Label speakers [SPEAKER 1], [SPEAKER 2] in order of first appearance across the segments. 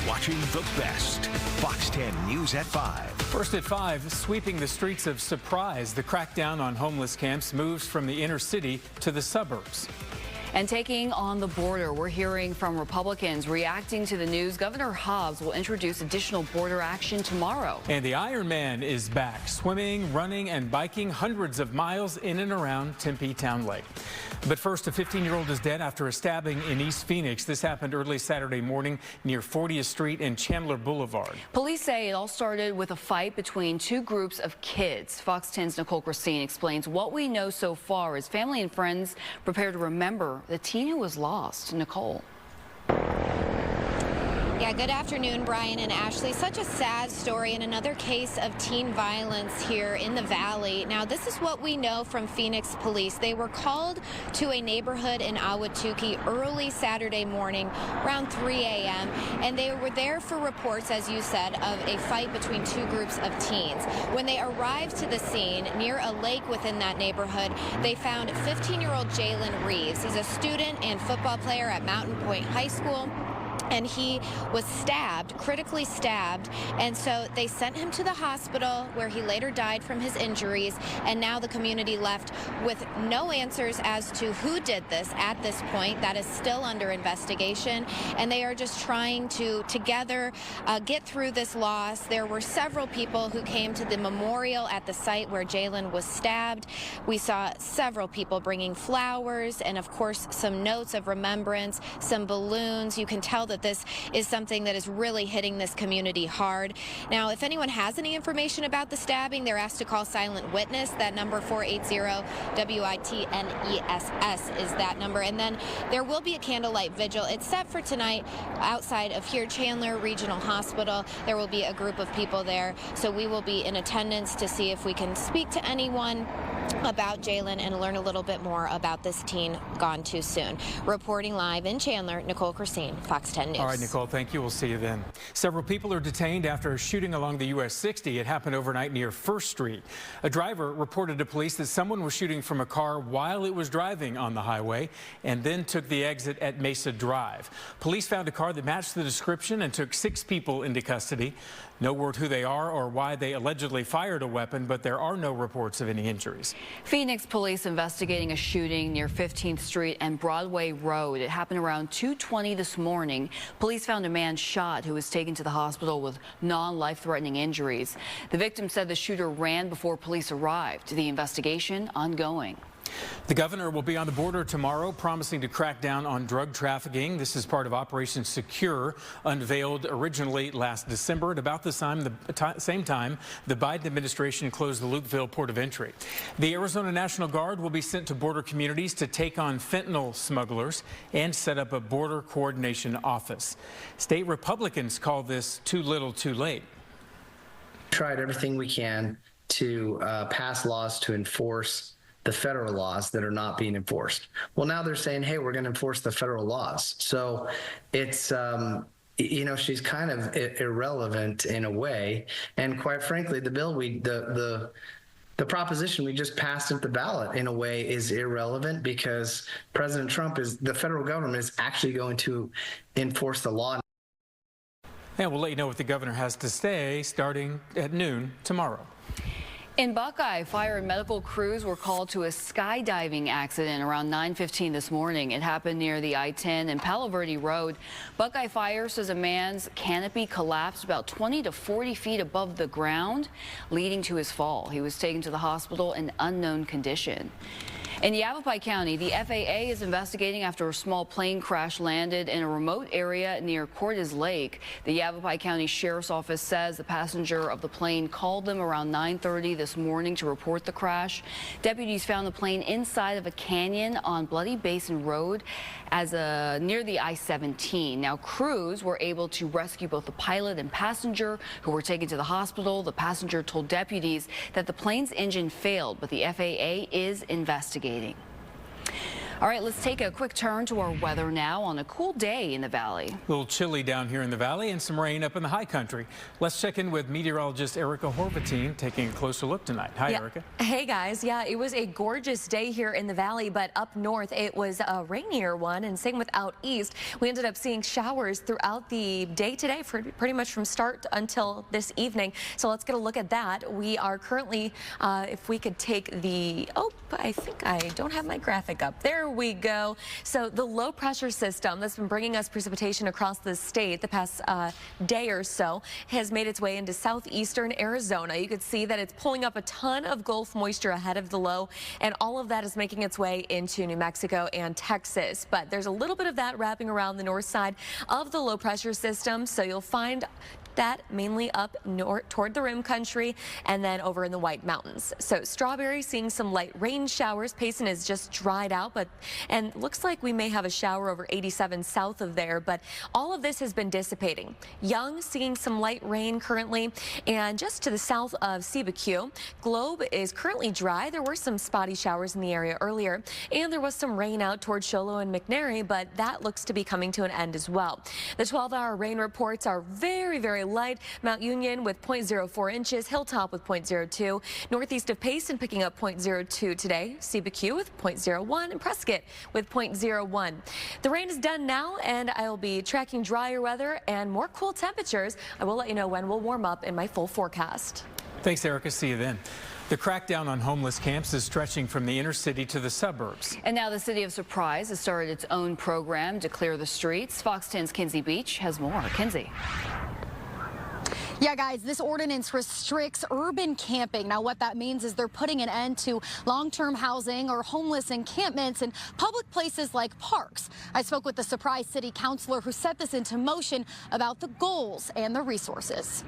[SPEAKER 1] watching the best. Fox 10 News at 5.
[SPEAKER 2] First at 5, sweeping the streets of Surprise. The crackdown on homeless camps moves from the inner city to the suburbs.
[SPEAKER 3] And taking on the border, we're hearing from Republicans reacting to the news. Governor Hobbs will introduce additional border action tomorrow.
[SPEAKER 2] And the Iron Man is back, swimming, running, and biking hundreds of miles in and around Tempe Town Lake. But first, a 15-year-old is dead after a stabbing in East Phoenix. This happened early Saturday morning near 40th Street and Chandler Boulevard.
[SPEAKER 3] Police say it all started with a fight between two groups of kids. Fox 10's Nicole Christine explains what we know so far as family and friends prepare to remember the teen who was lost. Nicole.
[SPEAKER 4] Yeah, good afternoon, Brian and Ashley. Such a sad story and another case of teen violence here in the valley. Now, this is what we know from Phoenix police. They were called to a neighborhood in Ahwatukee early Saturday morning around 3 a.m. and they were there for reports, as you said, of a fight between two groups of teens. When they arrived to the scene near a lake within that neighborhood, they found 15-year-old Jalen Reeves. He's a student and football player at Mountain Pointe High School. And he was stabbed, critically stabbed, and so they sent him to the hospital where he later died from his injuries, and now the community left with no answers as to who did this at this point. That is still under investigation, and they are just trying to together get through this loss. There were several people who came to the memorial at the site where Jalen was stabbed. We saw several people bringing flowers and, of course, some notes of remembrance, some balloons. You can tell that this is something that is really hitting this community hard. Now, if anyone has any information about the stabbing, they're asked to call Silent Witness. That number 480-WITNESS is that number. And then there will be a candlelight vigil. It's set for tonight outside of here, Chandler Regional Hospital. There will be a group of people there, so we will be in attendance to see if we can speak to anyone about Jalen and learn a little bit more about this teen gone too soon. Reporting live in Chandler, Nicole Christine, Fox 10 News.
[SPEAKER 2] All right, Nicole, thank you. We'll see you then. Several people are detained after a shooting along the US 60. It happened overnight near 1st Street. A driver reported to police that someone was shooting from a car while it was driving on the highway and then took the exit at Mesa Drive. Police found a car that matched the description and took 6 people into custody. No word who they are or why they allegedly fired a weapon, but there are no reports of any injuries.
[SPEAKER 3] Phoenix police investigating a shooting near 15th Street and Broadway Road. It happened around 2:20 this morning. Police found a man shot who was taken to the hospital with non-life-threatening injuries. The victim said the shooter ran before police arrived. The investigation ongoing.
[SPEAKER 2] The governor will be on the border tomorrow, promising to crack down on drug trafficking. This is part of Operation Secure, unveiled originally last December. At about the same time, the Biden administration closed the Lukeville port of entry. The Arizona National Guard will be sent to border communities to take on fentanyl smugglers and set up a border coordination office. State Republicans call this too little, too late.
[SPEAKER 5] Tried everything we can to pass laws to enforce the federal laws that are not being enforced. Well, now they're saying, hey, we're going to enforce the federal laws. So it's, you know, she's kind of irrelevant in a way. And quite frankly, the bill the proposition we just passed at the ballot in a way is irrelevant because President Trump the federal government is actually going to enforce the law.
[SPEAKER 2] And we'll let you know what the governor has to say starting at noon tomorrow.
[SPEAKER 3] In Buckeye, fire and medical crews were called to a skydiving accident around 9:15 this morning. It happened near the I-10 and Palo Verde Road. Buckeye Fire says a man's canopy collapsed about 20 to 40 feet above the ground, leading to his fall. He was taken to the hospital in unknown condition. In Yavapai County, the FAA is investigating after a small plane crash landed in a remote area near Cortez Lake. The Yavapai County Sheriff's Office says the passenger of the plane called them around 9:30 this morning to report the crash. Deputies found the plane inside of a canyon on Bloody Basin Road near the I-17. Now, crews were able to rescue both the pilot and passenger who were taken to the hospital. The passenger told deputies that the plane's engine failed, but the FAA is investigating. All right, let's take a quick turn to our weather now on a cool day in the valley.
[SPEAKER 2] A little chilly down here in the valley and some rain up in the high country. Let's check in with meteorologist Erica Horvatine taking a closer look tonight. Hi, Erica.
[SPEAKER 6] Hey, guys. Yeah, it was a gorgeous day here in the valley, but up north it was a rainier one, and same with out east. We ended up seeing showers throughout the day today, pretty much from start until this evening. So let's get a look at that. We are currently, if we could take the, I think I don't have my graphic up. There we go. So the low pressure system that's been bringing us precipitation across the state the past day or so has made its way into southeastern Arizona. You could see that it's pulling up a ton of Gulf moisture ahead of the low, and all of that is making its way into New Mexico and Texas. But there's a little bit of that wrapping around the north side of the low pressure system, so you'll find that mainly up north toward the rim country and then over in the White Mountains. So Strawberry seeing some light rain showers. Payson is just dried out, and looks like we may have a shower over 87 south of there, but all of this has been dissipating. Young seeing some light rain currently, and just to the south of CBQ, Globe is currently dry. There were some spotty showers in the area earlier, and there was some rain out towards Sholo and McNary, but that looks to be coming to an end as well. The 12-hour rain reports are very, very light. Mount Union with 0.04 inches, Hilltop with 0.02, northeast of Payson picking up 0.02 today, CBQ with 0.01, and Prescott with 0.01. The rain is done now, and I'll be tracking drier weather and more cool temperatures. I will let you know when we'll warm up in my full forecast.
[SPEAKER 2] Thanks, Erica. See you then. The crackdown on homeless camps is stretching from the inner city to the suburbs.
[SPEAKER 3] And now the city of Surprise has started its own program to clear the streets. Fox 10's Kinsey Beach has more. Kinsey.
[SPEAKER 7] Yeah, guys, this ordinance restricts urban camping. Now, what that means is they're putting an end to long-term housing or homeless encampments in public places like parks. I spoke with the Surprise City Councilor who set this into motion about the goals and the resources.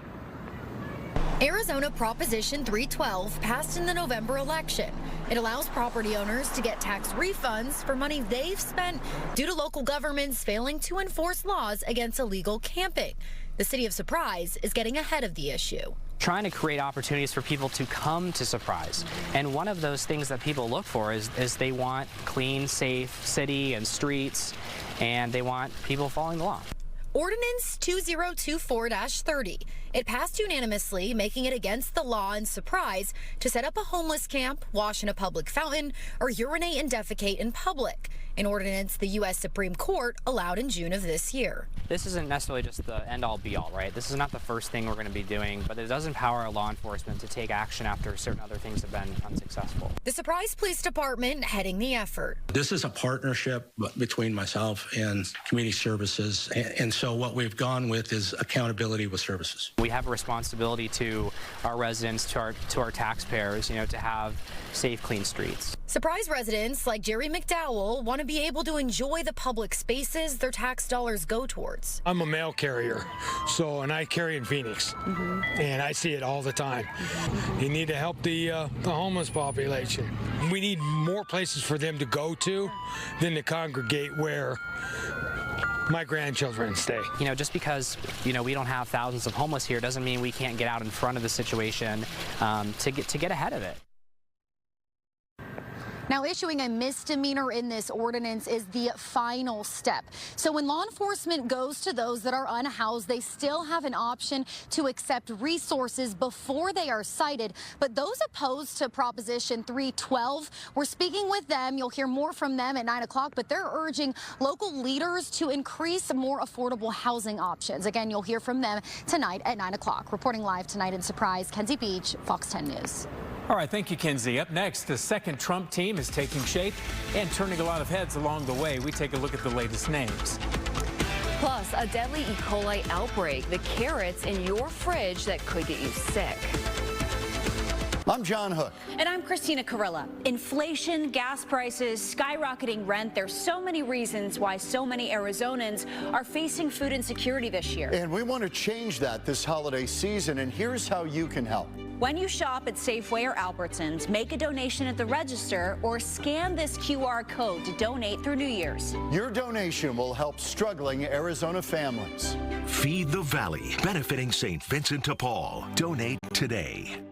[SPEAKER 8] Arizona Proposition 312 passed in the November election. It allows property owners to get tax refunds for money they've spent due to local governments failing to enforce laws against illegal camping. The city of Surprise is getting ahead of the issue.
[SPEAKER 9] Trying to create opportunities for people to come to Surprise. And one of those things that people look for is they want clean, safe city and streets, and they want people following the law.
[SPEAKER 8] Ordinance 2024-30. It passed unanimously, making it against the law in Surprise to set up a homeless camp, wash in a public fountain, or urinate and defecate in public. An ordinance the U.S. Supreme Court allowed in June of this year.
[SPEAKER 9] This isn't necessarily just the end-all be-all, right? This is not the first thing we're going to be doing, but it does empower our law enforcement to take action after certain other things have been unsuccessful.
[SPEAKER 8] The Surprise Police Department heading the effort.
[SPEAKER 10] This is a partnership between myself and community services, and so what we've gone with is accountability with services.
[SPEAKER 9] We have a responsibility to our residents, to our taxpayers, to have safe, clean streets.
[SPEAKER 8] Surprise residents like Jerry McDowell want to be able to enjoy the public spaces their tax dollars go towards.
[SPEAKER 11] I'm a mail carrier, and I carry in Phoenix, and I see it all the time. You need to help the homeless population. We need more places for them to go to than to congregate where my grandchildren stay.
[SPEAKER 9] Just because, we don't have thousands of homeless here doesn't mean we can't get out in front of the situation to get ahead of it.
[SPEAKER 7] Now, issuing a misdemeanor in this ordinance is the final step. So when law enforcement goes to those that are unhoused, they still have an option to accept resources before they are cited. But those opposed to Proposition 312, we're speaking with them. You'll hear more from them at 9 o'clock, but they're urging local leaders to increase more affordable housing options. Again, you'll hear from them tonight at 9 o'clock. Reporting live tonight in Surprise, Kinsey Beach, Fox 10 News.
[SPEAKER 2] All right, thank you, Kinsey. Up next, the second Trump team is taking shape and turning a lot of heads along the way. We take a look at the latest names.
[SPEAKER 3] Plus, a deadly E. coli outbreak, the carrots in your fridge that could get you sick.
[SPEAKER 12] I'm John Hook.
[SPEAKER 13] And I'm Christina Carilla. Inflation, gas prices, skyrocketing rent. There's so many reasons why so many Arizonans are facing food insecurity this year.
[SPEAKER 12] And we want to change that this holiday season, and here's how you can help.
[SPEAKER 13] When you shop at Safeway or Albertsons, make a donation at the register or scan this QR code to donate through New Year's.
[SPEAKER 12] Your donation will help struggling Arizona families.
[SPEAKER 1] Feed the Valley, benefiting St. Vincent de Paul. Donate today.